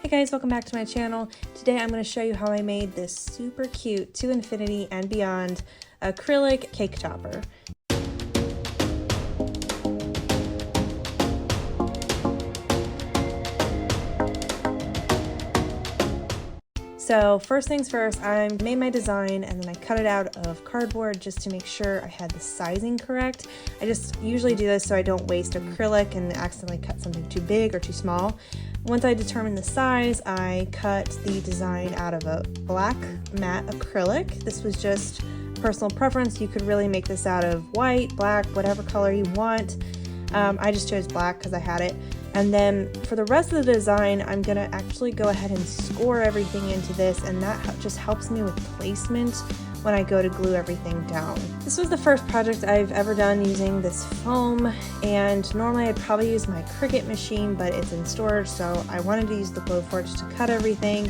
Hey guys, welcome back to my channel. Today I'm going to show you how I made this super cute to infinity and beyond acrylic cake topper. So first things first, I made my design and then I cut it out of cardboard just to make sure I had the sizing correct. I just usually do this so I don't waste acrylic and accidentally cut something too big or too small. Once I determined the size, I cut the design out of a black matte acrylic. This was just personal preference. You could really make this out of white, black, whatever color you want. I just chose black because I had it. And then for the rest of the design, I'm gonna actually go ahead and score everything into this, and that just helps me with placement when I go to glue everything down. This was the first project I've ever done using this foam, and normally I'd probably use my Cricut machine, but it's in storage, so I wanted to use the Glowforge to cut everything.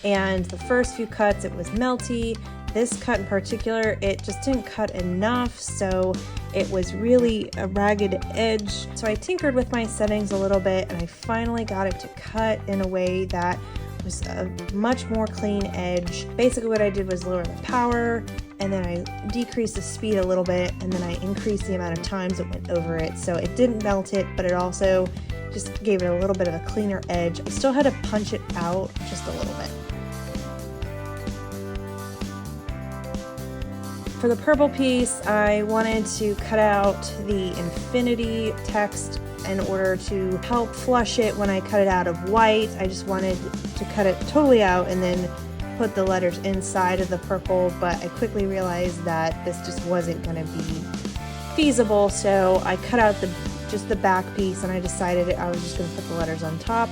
And the first few cuts, it was melty. This cut in particular, it just didn't cut enough, so it was really a ragged edge. So I tinkered with my settings a little bit, and I finally got it to cut in a way that was a much more clean edge. Basically what I did was lower the power, and then I decreased the speed a little bit, and then I increased the amount of times it went over it. So it didn't melt it, but it also just gave it a little bit of a cleaner edge. I still had to punch it out just a little bit. For the purple piece, I wanted to cut out the infinity text in order to help flush it when I cut it out of white. I just wanted to cut it totally out and then put the letters inside of the purple, but I quickly realized that this just wasn't going to be feasible, so I cut out just the back piece, and I decided I was just going to put the letters on top.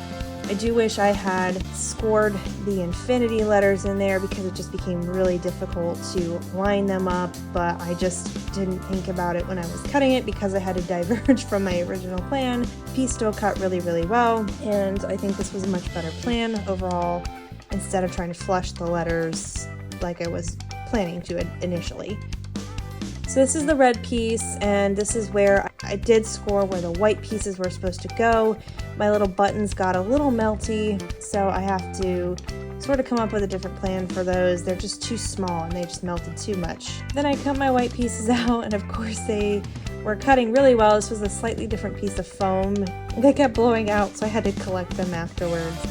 I do wish I had scored the infinity letters in there because it just became really difficult to line them up, but I just didn't think about it when I was cutting it because I had to diverge from my original plan. The piece still cut really, really well, and I think this was a much better plan overall instead of trying to flush the letters like I was planning to initially. So this is the red piece, and this is where I did score where the white pieces were supposed to go. My little buttons got a little melty, so I have to sort of come up with a different plan for those. They're just too small and they just melted too much. Then I cut my white pieces out, and of course they were cutting really well. This was a slightly different piece of foam. They kept blowing out, so I had to collect them afterwards.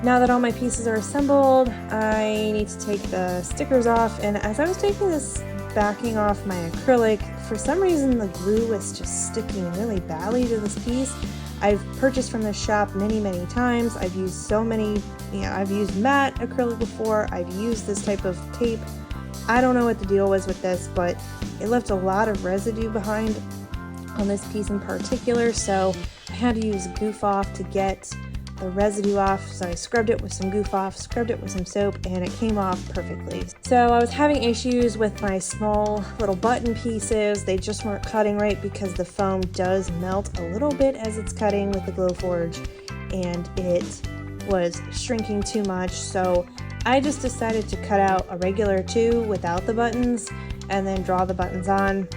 Now that all my pieces are assembled, I need to take the stickers off, and as I was taking this backing off my acrylic, for some reason the glue was just sticking really badly to this piece. I've purchased from this shop many times. I've used so many, I've used matte acrylic before, I've used this type of tape. I don't know what the deal was with this, but it left a lot of residue behind on this piece in particular, so I had to use Goof Off to get the residue off. So I scrubbed it with some Goof Off, scrubbed it with some soap, and it came off perfectly. So I was having issues with my small little button pieces. They just weren't cutting right because the foam does melt a little bit as it's cutting with the Glowforge, and it was shrinking too much. So I just decided to cut out a regular 2 without the buttons and then draw the buttons on.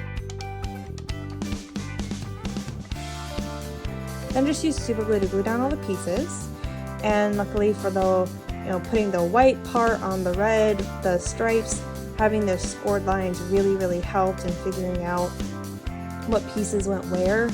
Then just use super glue to glue down all the pieces, and luckily for the putting the white part on the red, the stripes, having those scored lines really helped in figuring out what pieces went where.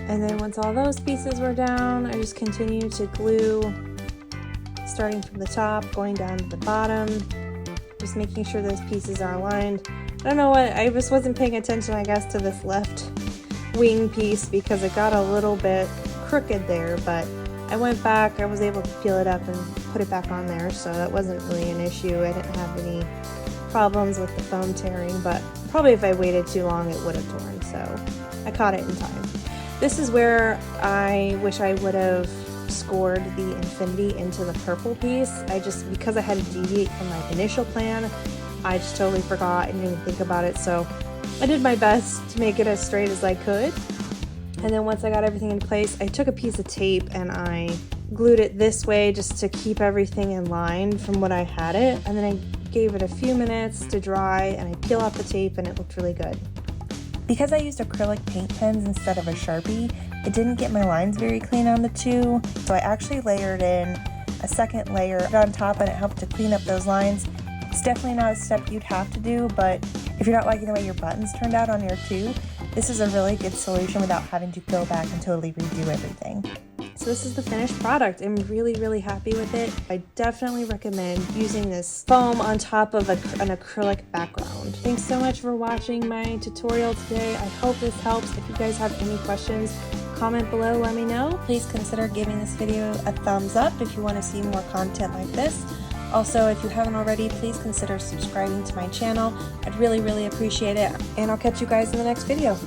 And then once all those pieces were down, I just continued to glue, starting from the top, going down to the bottom, just making sure those pieces are aligned. I don't know what, I just wasn't paying attention, I guess, to this left wing piece because it got a little bit crooked there, but I went back, I was able to peel it up and put it back on there, so that wasn't really an issue. I didn't have any problems with the foam tearing, but probably if I waited too long it would have torn, so I caught it in time. This is where I wish I would have scored the infinity into the purple piece. Because I had to deviate from my initial plan, I just totally forgot and didn't think about it, so I did my best to make it as straight as I could. And then once I got everything in place, I took a piece of tape and I glued it this way just to keep everything in line from what I had it. And then I gave it a few minutes to dry and I peeled off the tape and it looked really good. Because I used acrylic paint pens instead of a Sharpie, it didn't get my lines very clean on the two. So I actually layered in a second layer on top and it helped to clean up those lines. It's definitely not a step you'd have to do, but if you're not liking the way your buttons turned out on your two, this is a really good solution without having to go back and totally redo everything. So this is the finished product. I'm really, really happy with it. I definitely recommend using this foam on top of an acrylic background. Thanks so much for watching my tutorial today. I hope this helps. If you guys have any questions, comment below, let me know. Please consider giving this video a thumbs up if you want to see more content like this. Also, if you haven't already, please consider subscribing to my channel. I'd really, really appreciate it. And I'll catch you guys in the next video.